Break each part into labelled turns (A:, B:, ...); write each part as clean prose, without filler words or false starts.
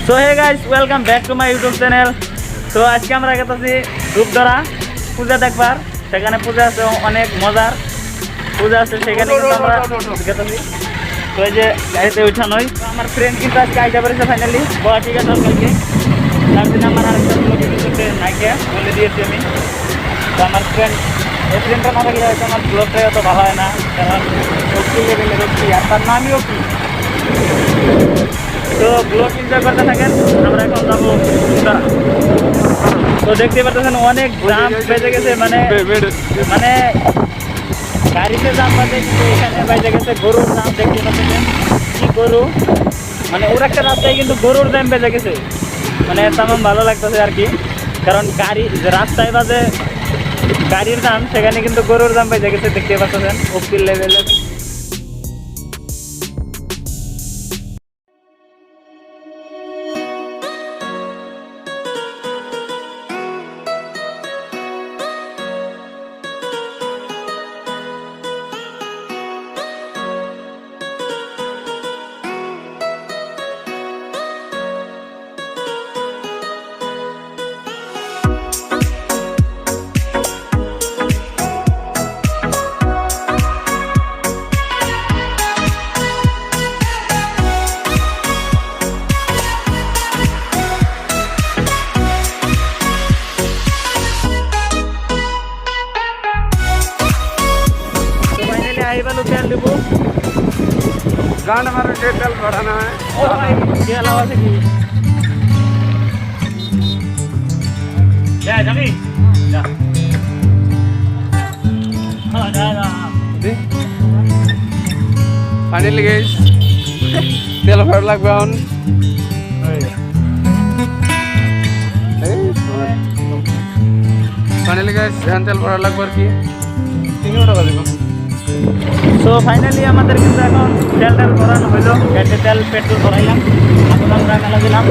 A: So hey guys welcome back to my YouTube channel. তো আজকে আমরা গেছি ধূপধরা পূজা দেখবার। সেখানে পূজা আছে, অনেক মজার পূজা আছে, সেখানে কিন্তু আমরা গেছি। তো এই যে গাড়িতে উঠানোই আমার ফ্রেন্ড কিন্তু আজকে আইতে পারেছে ফাইনালি। বলা ঠিক আছে কালকে, তার জন্য আমার আরেকটা কিন্তু নাইকে বলে দিয়েছি আমি। তো আমার ফ্রেন্ড এই ফ্রেন্ডটা না থাকলে হয়তো আমার ব্লগটাই অত ভালো হয় না, কারণ রক্ষী লেভেলের রক্ষী, আর তার নামই রক্ষী। তো ব্লগ এনজয় করতে থাকেন। আমরা এখন যাবো ধূপধরা। তো দেখতে পাচ্ছেন অনেক জাম বেজে গেছে, মানে গাড়িতে জাম বাজে, কিন্তু এখানে বেজে গেছে গরুর জাম। দেখতে পাচ্ছেন কি গরু, মানে ওর একটা রাস্তায় কিন্তু গরুর জাম বেজে গেছে। মানে তেমন ভালো লাগতেছে আর কি, কারণ গাড়ি যে রাস্তায় বাজে গাড়ির দাম, সেখানে কিন্তু গরুর দাম বেজে গেছে। দেখতে পাচ্ছেন অফিল লেভেলের।
B: गांड मारो तेल बढ़ाना है।
A: ओ भाई ये अलावा से की जा जमी जा हां जा
B: फाइनली गाइस तेल भर লাগবে এখন। फाइनली गाइस তেল ভরা লাগবে আর কি 3 টাকা দিব।
A: সো ফাইনালি আমাদের কিন্তু এখন তেলটা ভরানো হইলো, গাড়িতে তেল পেট্রোল ভরাইলাম, এখন আমরা মেলা দিলাম।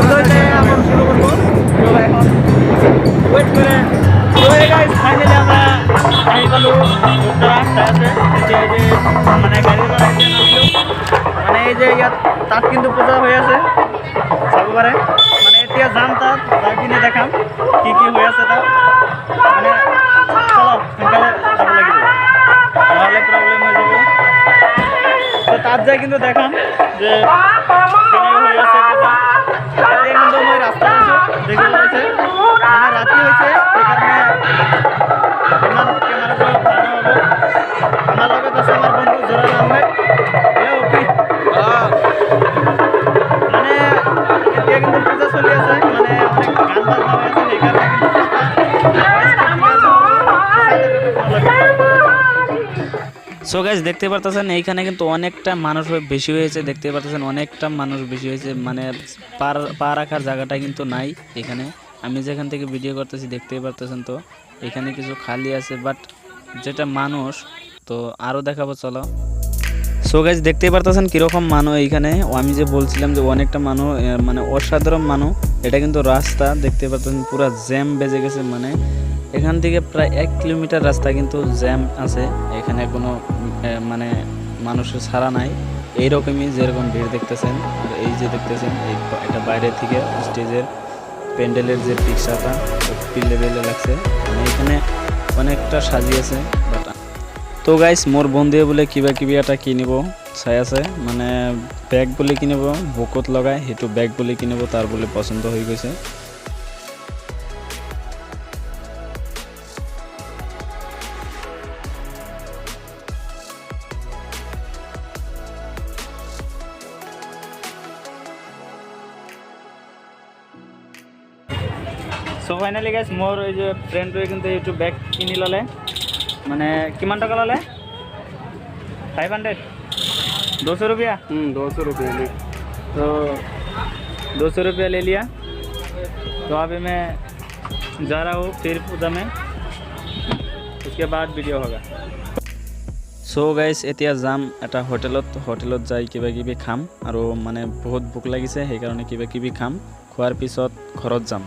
A: তো এখন শুরু করবো। তো এখন ওয়েট করে ফাইনালি আমরা আই গেলো ধূপধরা আছে। এই যে মানে গাড়ির ভাড়া মানে এই যে ইয়াত তাত কিন্তু পূজা হয়ে আছে সববারে, মানে এতিয়া যাম তাত যাই কিনে দেখাম কি কি হয়ে আছে তাত। মানে চলো সোনকালে যাব লাগিব, নাহলে প্রবলেম হয়ে যাব। তো তাত যাই কিন্তু দেখাম যে কেনে হয়ে আছে পূজা। এতিয়া কিন্তু মই রাস্তা দেখব পাইছে, মানে রাতি হয়েছে, সেইকাৰণে ইমান কেমেৰাটো ভাল নহ'ব। আমাৰ লগত আছে আমাৰ বন্ধু জোৰাল আহমেদ। মানে এতিয়া কিন্তু পূজা চলি আছে, মানে অনেক গান বাজনা হৈ আছে, সেইকাৰণে কিন্তু সো গাইস দেখতে পারতেছেন এইখানে কিন্তু অনেকটা মানুষ বেশি হয়েছে। দেখতে পারতেছেন অনেকটা মানুষ বেশি হয়েছে, মানে পা রাখার জায়গাটা কিন্তু নাই এখানে। আমি যেখান থেকে ভিডিও করতেছি দেখতেই পারতেছেন, তো এখানে কিছু খালি আছে, বাট যেটা মানুষ তো আরও দেখাবো চলো। সো গাইস দেখতেই পারতেছেন কীরকম মানুষ এইখানে। আমি যে বলছিলাম যে অনেকটা মানুষ, মানে অসাধারণ মানুষ। এটা কিন্তু রাস্তা দেখতে পারতেছেন পুরা জ্যাম বেজে গেছে, মানে এখান থেকে প্রায় 1 কিলোমিটার রাস্তা কিন্তু জ্যাম আছে। এখানে কোনো মানে মানুষের ছাড়া নাই, এইরকমই যেরকম ভিড় দেখতেছেন। আর এই যে দেখতেছেন এটা বাইরে থেকে স্টেজের প্যান্ডেলের যে পিকচারটা অফিল লেভেলে লাগছে, মানে এখানে অনেকটা সাজিয়েছে। বাট তো গাইস মোর বন্ধুয়ে বলে কিবা কিবি এটা কিনিব চাই আছে, মানে ব্যাগ বলে কিনিব, বুকত লগাই সেইটো ব্যাগ বলে কিনিব, তার বলে পছন্দ হয়ে গেছে। সো ফাইনালি গাইস মোর ওই যে ফ্রেন্ডে কিন্তু এইটো ব্যাগ কিনি ললে, মানে কিমান টাকা ললে 500 200 रुपया
B: 200 रुपये ले।
A: तो 200 रुपया ले लिया। तो अभी मैं जा रहा हूँ फिर पूजा में, उसके बाद वीडियो होगा। सो गाइस এতিয়া যাম এটা হোটেলত যাই কিবা কিবি খাম, আৰু মানে বহুত ভোক লাগিছে, সেইকাৰণে কিবা কিবি খাম, খোৱাৰ পিছত ঘৰত যাম।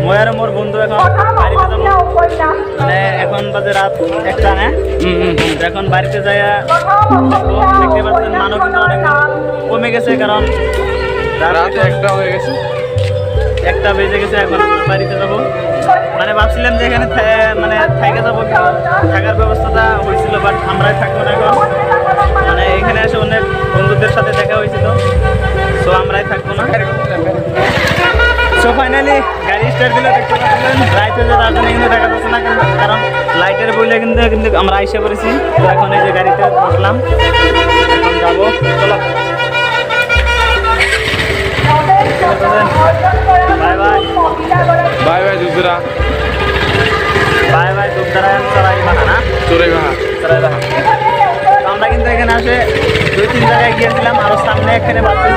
A: মই আর মোর বন্ধু এখন বাড়িতে যাবো মানে এখন বাজে রাত 1টা না এখন বাড়িতে যাই দেখতে পাচ্ছেন মানুষ কিন্তু অনেক কমে গেছে কারণ
B: রাতে একটা হয়ে গেছে
A: 1টা বেজে গেছে এখন আমরা বাড়িতে যাবো মানে ভাবছিলাম যে এখানে মানে থেকে যাবো কিন্তু থাকার ব্যবস্থাটা হয়েছিল বাট আমরাই থাকবো না এখন মানে এখানে এসে অনেক বন্ধুদের সাথে দেখা হয়েছিল সো আমরাই থাকবো না সো ফাইনালি গাড়ি স্টার্ট দিলে দেখতে পাচ্ছেন রাইট হয়ে যাওয়ার জন্য কিন্তু দেখা যাচ্ছে না কারণ লাইটের বইলে কিন্তু আমরা আইসে পড়েছি তো এখন এই যে গাড়িতে বসলাম এখন যাবো চলো বাই বাই
B: বাই বাই দুসরা
A: বাই বাই দুধরা চড়াই বাহা না
B: চোরাই বাহা
A: চড়াই বাহা আমরা কিন্তু এখানে আসে 2-3 জায়গায় গিয়েছিলাম আরও সামনে এখানে বাচ্চা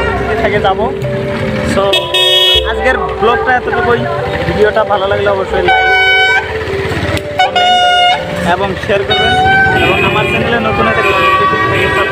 A: থেকে যাবো সো আজকের ব্লগটা এতটুকুই ভিডিওটা ভালো লাগলে অবশ্যই লাইক কমেন্ট এবং শেয়ার করবেন এবং আমার চ্যানেলে নতুন একটা